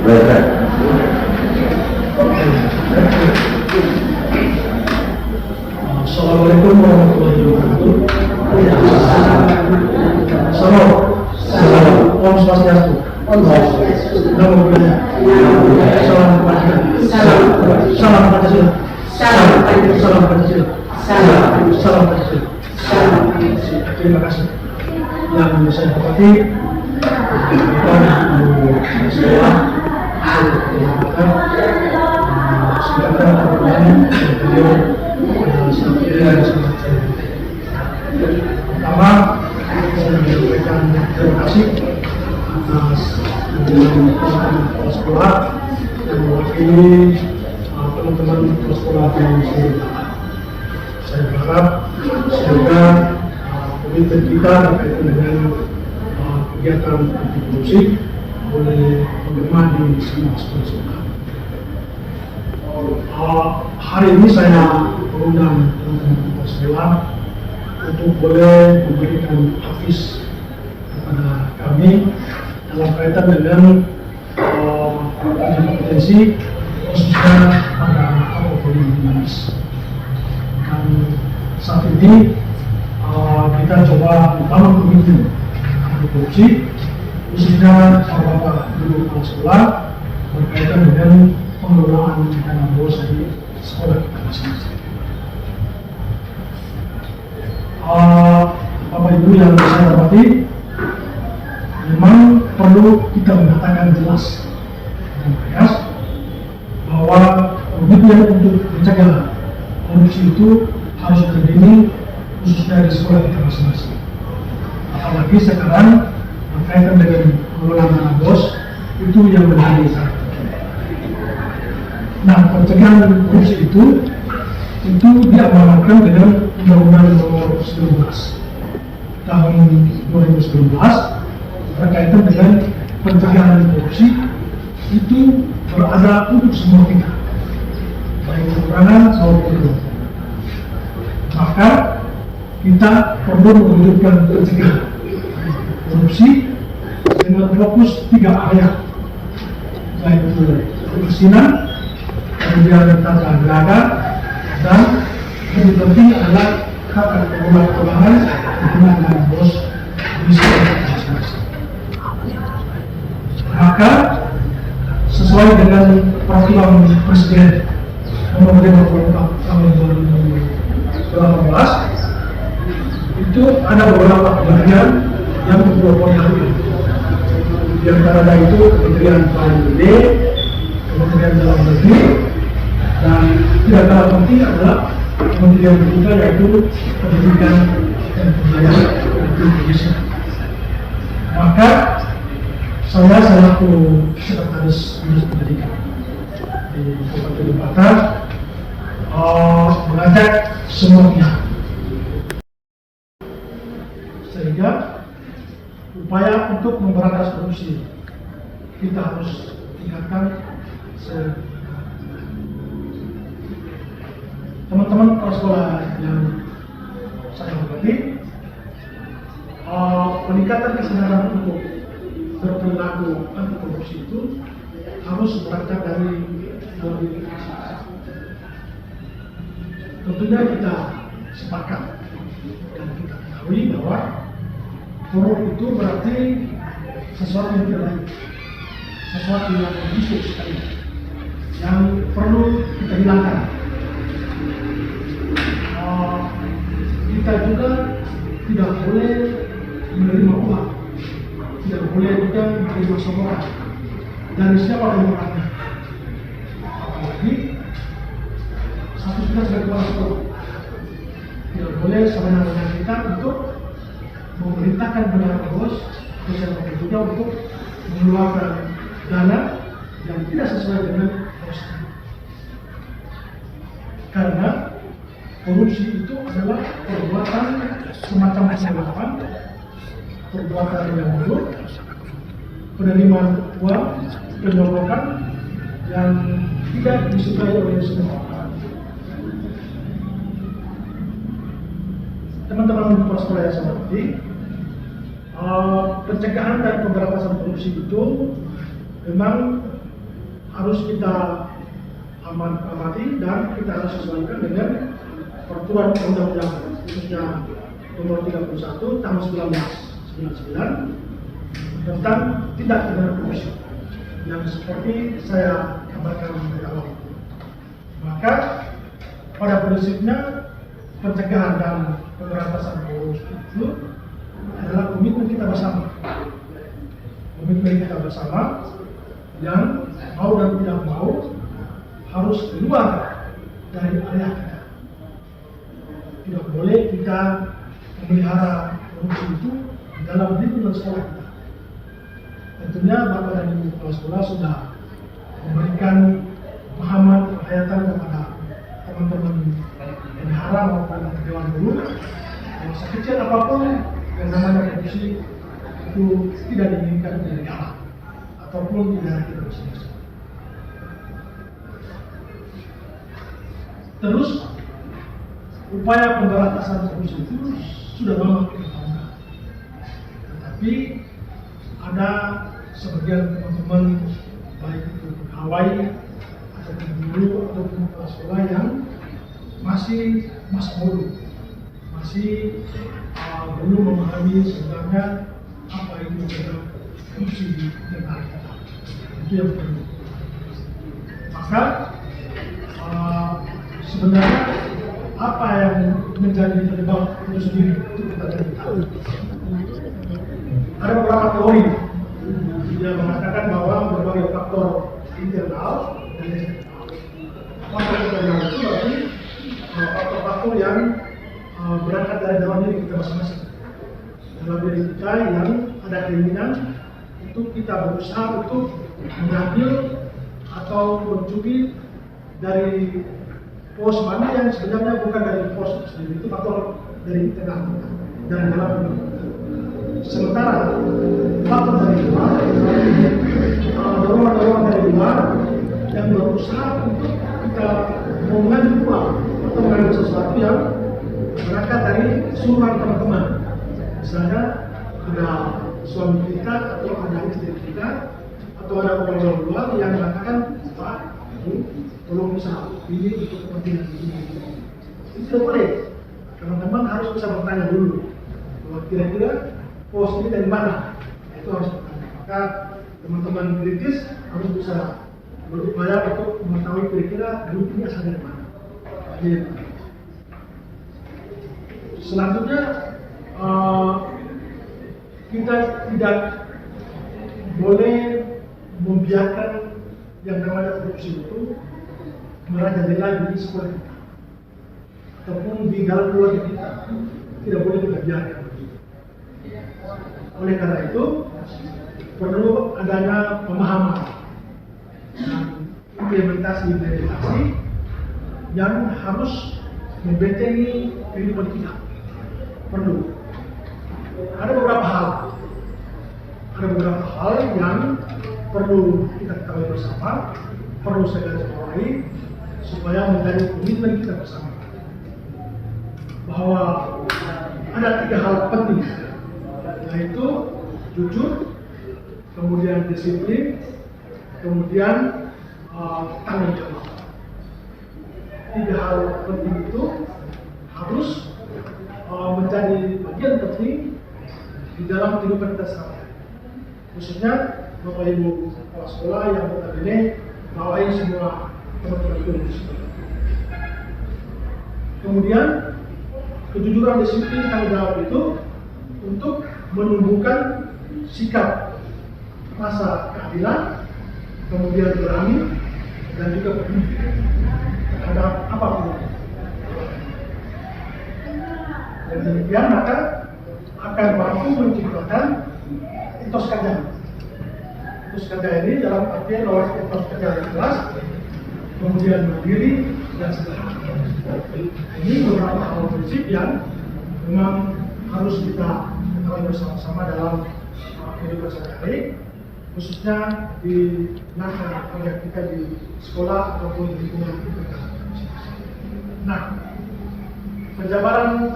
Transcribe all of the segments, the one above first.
Assalamualaikum warahmatullahi wabarakatuh. Salam. Om Swastiastu. Namo Buddhaya. Salam kebajikan. Salam Pancasila. Salam Pancasila. Salam Pancasila. Terima kasih. Yang saya hormati sekolah, pertama saya menyampaikan terima kasih atas kepala sekolah yang mewakili teman-teman kepala sekolah di sini. Saya berharap semoga komitmen kita berkaitan dengan kegiatan anti korupsi boleh menggema di semua sekolah. Hari ini saya mengundang teman-teman kepala sekolah untuk boleh memberikan hafiz kepada kami dalam kaitan dengan kompetensi khususnya pada alkohol manis. Dan saat ini kita coba membangun komitmen anti korupsi khususnya Bapak Guru Kepala Sekolah berkaitan dengan pengelolaan dana bos di sekolah kita masing-masing. Bapak Ibu yang saya hormati, memang perlu kita mengatakan jelas dan tegas bahwa komitmen untuk mencegah korupsi itu harus berdiri khususnya di sekolah kita masing-masing. Apalagi sekarang berkaitan dengan pengelolaan dana bos itu yang menjadi sangat penting. Nah, pencegahan korupsi itu tentu diamanatkan dengan Undang-Undang Nomor 19 Tahun 2019 berkaitan dengan pencegahan korupsi itu berada untuk semua kita, baik perorangan maupun kelompok. Maka kita perlu mewujudkan pencegahan korupsi dengan fokus 3 area, yaitu kebersihan, kemudian tata niaga, dan lebih penting adalah hak pengelola keuangan hubungan dengan bos di sekolah masing-masing. Maka sesuai dengan peraturan Presiden Nomor 54 Tahun 2018 itu ada beberapa kementerian yang berkewajiban. Di antaranya itu Kementerian KUD, Kementerian Dalam Negeri, dan tidak kalah penting adalah kementerian ketiga yaitu Pendidikan dan Kebudayaan Republik Indonesia. Maka saya selaku Sekretaris Dinas Pendidikan di Kabupaten Batam mengajak semua pihak sehingga upaya untuk memberantas korupsi kita harus tingkatkan. Teman-teman kepala sekolah yang saya hormati, peningkatan kesadaran untuk berperilaku anti korupsi itu harus berangkat dari dalam diri kita. Tentunya kita sepakat dan kita ketahui bahwa korup itu berarti sesuatu yang tidak baik, sesuatu yang busuk sekali, yang perlu kita hilangkan. Kita juga tidak boleh menerima uang, tidak boleh juga menerima sumbangan dari siapa orangnya. Apalagi satu kita sebagai kepala sekolah tidak boleh sebenarnya kita untuk memerintahkan kepada bos, bersama juga untuk mengeluarkan dana yang tidak sesuai dengan bosnya. Karena korupsi itu adalah perbuatan semacam penyalahan, perbuatan yang buruk, penerimaan uang, penyolongan yang tidak disukai oleh semua orang. Teman-teman kepala sekolah yang saya hormati, pencegahan dan pemberantasan korupsi itu memang harus kita amati dan kita harus sesuaikan dengan peraturan undang-undang, khususnya nomor 31 tahun 1999 tentang tindak pidana korupsi yang seperti saya gambarkan dari awal. Maka pada prinsipnya pencegahan dan pemberantasan korupsi itu adalah komitmen kita bersama. Komitmen kita bersama yang mau dan tidak mau harus keluar dari area kita. Tidak boleh kita memelihara korupsi itu di dalam lingkungan sekolah kita. Tentunya Bapak dan Ibu Kepala Sekolah sudah memberikan pemahaman penghayatan kepada teman-teman bendahara maupun dewan guru bahwa sekecil apapun yang namanya korupsi itu tidak diinginkan oleh negara ataupun tidak diinginkan. Terus upaya pemberantasan korupsi itu sudah lama kita lakukan, tetapi ada sebagian teman-teman baik itu pegawai ataupun guru ataupun kepala sekolah yang masih masa bodoh, masih belum memahami sebenarnya apa itu adalah korupsi di negara kita. Itu yang perlu. Maka sebenarnya apa yang menjadi penyebab itu sendiri itu kita tidak tahu. Ada beberapa teori yang mengatakan bahwa berbagai faktor internal dan eksternal. Faktor internal itu berarti faktor-faktor yang berangkat dari dalam diri kita masing-masing. Dalam diri kita yang ada keinginan untuk kita berusaha untuk mengambil atau mencuri dari pos mana yang sebenarnya bukan dari pos sendiri, itu faktor dari internal dan dalam. Sementara faktor dari luar, dorongan-dorongan dari luar yang berusaha untuk kita mengambil uang atau mengambil sesuatu yang berangkat dari suruhan teman-teman. Misalnya ada suami kita atau ada istri kita atau ada orang luar yang mengatakan, Pak, tolong bisa pilih untuk kepentingan ini. Itu tidak boleh. Teman-teman harus bisa bertanya dulu bahwa kira-kira pos ini dari mana. Itu harus bertanya. Maka teman-teman kritis harus bisa berupaya untuk mengetahui kira-kira duit ini asal dari mana. Selanjutnya kita tidak boleh membiarkan yang namanya korupsi itu merajalela di sekolah kita ataupun di dalam keluarga kita. Tidak boleh kita biarkan. Oleh karena itu perlu adanya pemahaman dan implementasi yang harus membentengi kehidupan kita. Perlu. Ada beberapa hal yang perlu kita ketahui bersama, perlu saya garis bawahi supaya menjadi komitmen kita bersama. Bahwa ada 3 hal penting, yaitu jujur, kemudian disiplin, kemudian tanggung jawab. 3 hal penting itu harus menjadi bagian penting di dalam kehidupan kita sehari-hari. Khususnya Bapak Ibu kepala sekolah yang notabene bawahi semua teman-teman guru. Kemudian kejujuran, disiplin, tanggung jawab itu untuk menumbuhkan sikap rasa keadilan, kemudian berani dan juga peduli terhadap apapun. Dan demikian maka akan mampu menciptakan etos kerja. Etos kerja ini dalam artian bahwa etos kerja yang jelas, kemudian mandiri dan sederhana. Ini beberapa hal prinsip yang memang harus kita ketahui bersama-sama dalam kehidupan sehari-hari, khususnya di langkah proyek kita di sekolah ataupun di lingkungan kita. Nah, penjabaran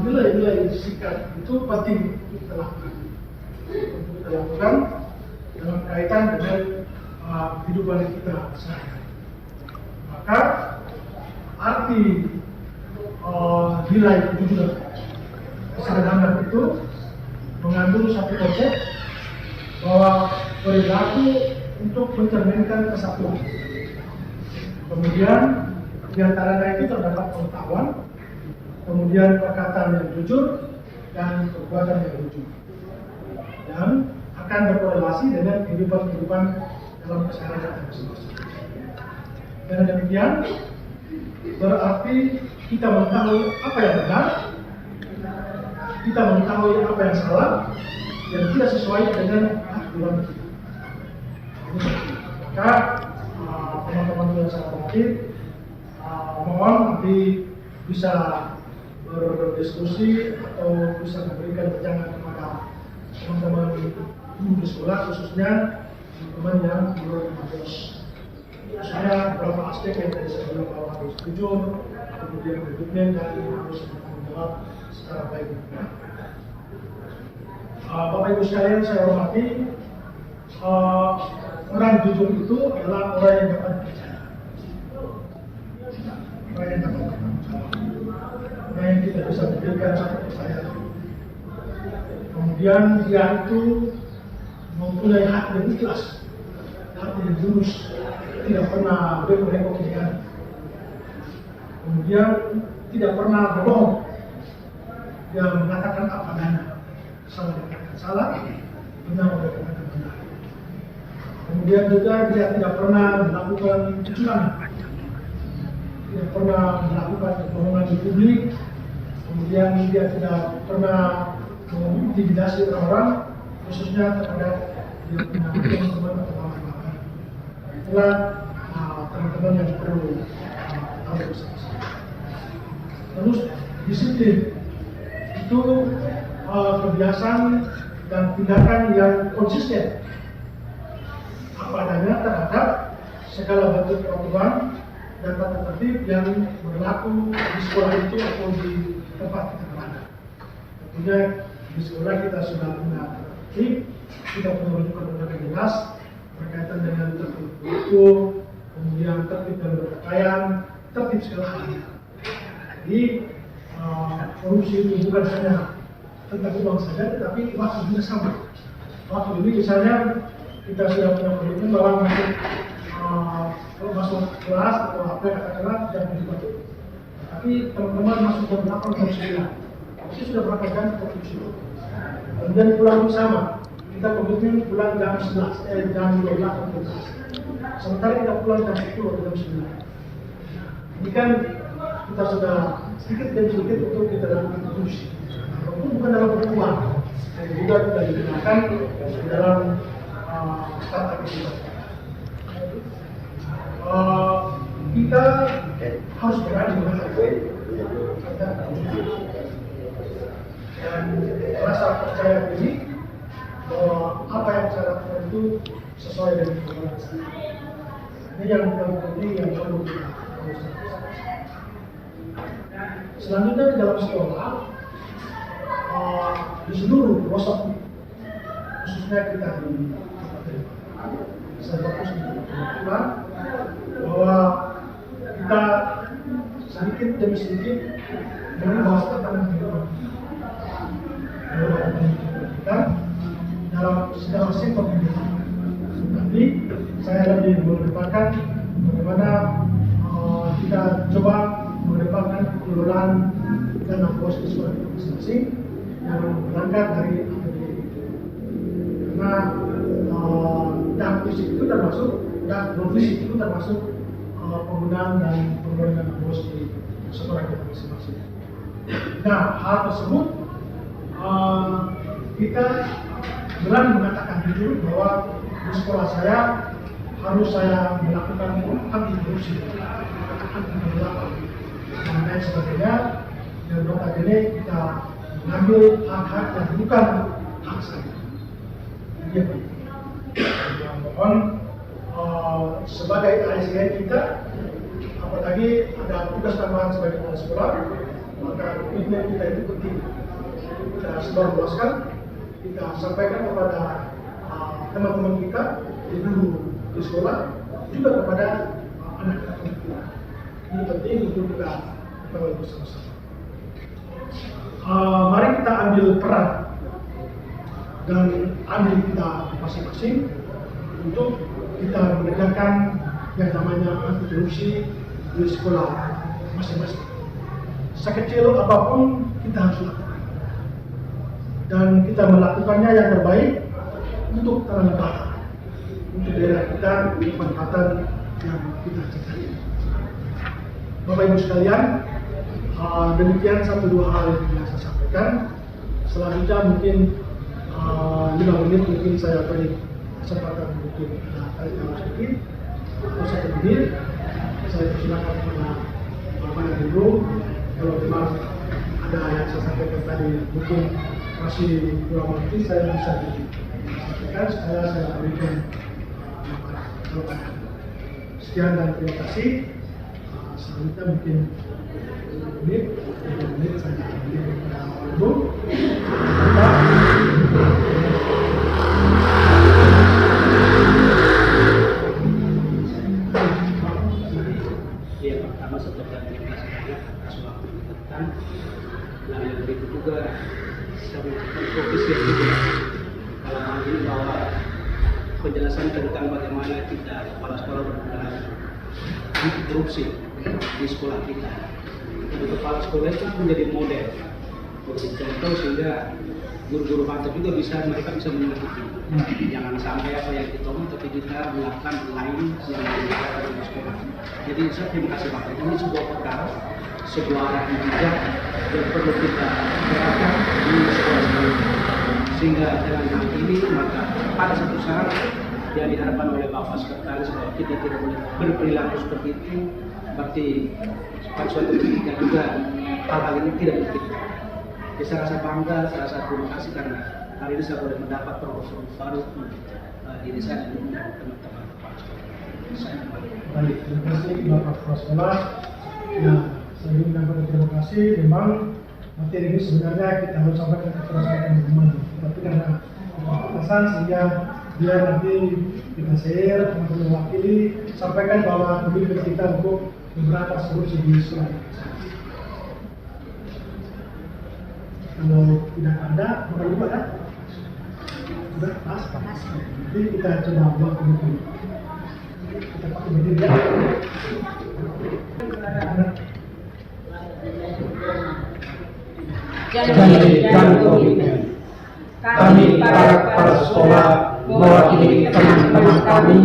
nilai-nilai sikap itu penting kita lakukan. Dalam kaitan dengan kehidupan kita sehari-hari. Maka arti nilai kejujuran kesederhanaan itu mengandung satu konsep bahwa perilaku untuk mencerminkan kesatuan. Kemudian di antaranya itu terdapat pengetahuan, kemudian perkataan yang jujur dan perbuatan yang jujur, dan akan berkorelasi dengan kehidupan dalam keseharian masing-masing. Dengan demikian, berarti kita mengetahui apa yang benar, kita mengetahui apa yang salah, yang tidak sesuai dengan aturan kita. Maka teman-teman yang saya hormati, mohon nanti bisa berdiskusi atau bisa memberikan wejangan kepada teman-teman di sekolah, khususnya teman-teman yang belum lulus. Khususnya beberapa aspek yang tadi saya bilang bahwa harus jujur, kemudian berikutnya dan harus bertanggung jawab secara baik. Bapak Ibu sekalian saya hormati, orang jujur itu adalah orang yang dapat percaya, orang yang dapat bertanggung jawab, orang yang tidak bisa memberikan satu kepercayaan. Kemudian dia itu mempunyai hati yang ikhlas, hati yang tulus, tidak pernah berbohong kiri. Kemudian tidak pernah berbohong, dia mengatakan apa adanya, salah dikatakan salah, benar dikatakan benar. Kemudian juga dia tidak pernah melakukan kecurangan, tidak pernah melakukan kebohongan di publik. Kemudian dia tidak pernah mengintimidasi orang-orang, khususnya kepada dia punya teman-teman atau kawan-kawan. Itulah teman-teman yang perlu tahu bersama-sama. Terus disiplin itu kebiasaan dan tindakan yang konsisten apa adanya terhadap segala bentuk peraturan dan tata tertib yang berlaku di sekolah itu atau di tempat kita berada. Tentunya di sekolah kita sudah punya tertib, kita punya rujukan yang jelas berkaitan dengan tertib hukum, kemudian tertib dan berpakaian, tertib segala halnya. Jadi korupsi itu bukan hanya tentang uang saja, tetapi waktu juga sama. Waktu ini misalnya kita sudah punya komitmen bahwa masuk kelas atau apa katakanlah jam 7. Tapi teman-teman masuk jam 8 jam 9. Itu sudah berapa jam korupsi. Kemudian pulang pun sama. Kita komitmen pulang jam 11, jam 12 atau 12. Sementara kita pulang jam 10 atau jam 9. Ini kan kita sudah sedikit demi sedikit untuk kita lakukan korupsi. Itu bukan dalam pertemuan, dan juga tidak digunakan di dalam tata kehidupan. Kita harus berani menghadapi dan rasa percaya diri bahwa apa yang saya lakukan itu sesuai dengan kemampuan saya. Ini yang paling penting yang perlu kita lakukan. Selanjutnya di dalam sekolah, di seluruh pelosok, khususnya kita di saya fokus di kebetulan bahwa kita sedikit demi sedikit merubah tatanan kehidupan kita dalam segala sektor kehidupan. Tapi saya lebih mengedepankan bagaimana kita coba mengedepankan pengelolaan dana bos di sekolah kita masing-masing yang berangkat dari APBD. Karena dan fisik itu termasuk dan non fisik itu termasuk penggunaan dan pengelolaan dana bos di sekolah kita masing-masing. Nah, hal tersebut kita berani mengatakan jujur bahwa di sekolah saya harus saya melakukan anti korupsi, anti penggelapan, dan lain sebagainya. Dan notabene kita mengambil hak-hak yang bukan hak saya. Dia mohon sebagai ASN kita, apalagi ada tugas tambahan sebagai kepala sekolah, maka komitmen kita itu penting. Kita sebarluaskan, kita sampaikan kepada teman-teman kita di guru di sekolah, juga kepada anak-anak kita. Ini penting untuk kita ketahui bersama-sama. Mari kita ambil peran dan ambil kita masing-masing untuk kita menegakkan yang namanya anti korupsi di sekolah masing-masing. Sekecil apapun kita harus lakukan, dan kita melakukannya yang terbaik untuk tanah barat, untuk daerah kita, untuk manfaatan yang kita cintai. Bapak Ibu sekalian, demikian 1-2 hal yang bisa saya sampaikan. Selanjutnya mungkin 5 menit mungkin saya beri kesempatan mungkin tarik nafas sedikit atau 1 menit. Saya persilakan kepada Bapak dan Ibu, kalau memang ada yang saya sampaikan tadi mungkin masih kurang mengerti, saya bisa disampaikan supaya saya berikan jawaban. Sekian dan terima kasih. Selanjutnya mungkin 2 menit saya berikan kepada Bapak Ibu. Ya, pertama seperti yang terima kasih atas waktu kita. Dan yang begitu juga saya mengucapkan profesi juga dalam hal ini bahwa penjelasan tentang bagaimana kita kepala sekolah berperan anti korupsi di sekolah kita. Untuk kepala sekolah itu menjadi model, menjadi contoh sehingga guru-guru kantor juga mereka bisa mengikuti. Jangan sampai apa yang kita omong tapi kita melakukan lain yang dilakukan di sekolah. Jadi saya terima kasih Pak. Ini sebuah perkara, sebuah arah yang bijak yang perlu kita gerakan di sekolah-sekolah. Sehingga dengan hal ini maka pada satu saat yang diharapkan oleh Bapak Sekretaris bahwa kita tidak boleh berperilaku seperti itu, berarti pada suatu ketika juga hal-hal ini tidak begitu. Jadi saya rasa bangga, saya rasa terima kasih karena hari ini saya boleh mendapat proposal baru diri saya dan teman-teman kepala sekolah. Baik, terima kasih Bapak Kepala Sekolah. Ya, saya menyampaikan terima kasih. Memang materi ini sebenarnya kita harus sampaikan kepada teman-teman, tapi karena keterbatasan sehingga biar nanti kita share, teman-teman wakili, sampaikan bahwa komitmen kita untuk memberantas korupsi di sekolah. Kalau tidak ada, Bapak Ibu ada? Sudah pas. Jadi kita coba buat komitmen. Kita pakai berdiri ya. Janji dan komitmen. Kami para kepala sekolah mewakili teman-teman kami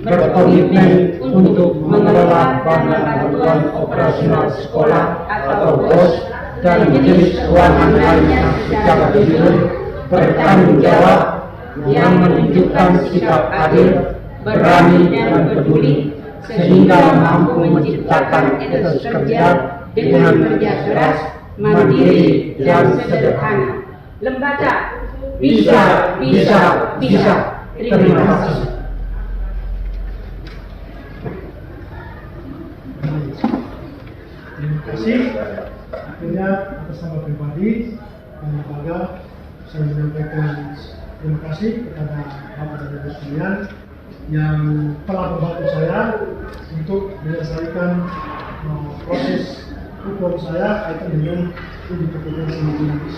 berkomitmen untuk mengelola bantuan operasional sekolah atau BOS dan jenis keuangan lainnya secara jujur, bertanggung jawab, yang menunjukkan sikap adil, berani dan peduli, sehingga mampu menciptakan etos kerja dengan kerja keras, mandiri dan sederhana. Lembaga bisa. Terima kasih. Terima kasih. Akhirnya atas nama pribadi dan lembaga saya menyampaikan terima kasih kepada Bapak dan Ibu sekalian yang telah membantu saya untuk menyelesaikan proses hukum saya kaitan dengan uji kompetensi medis.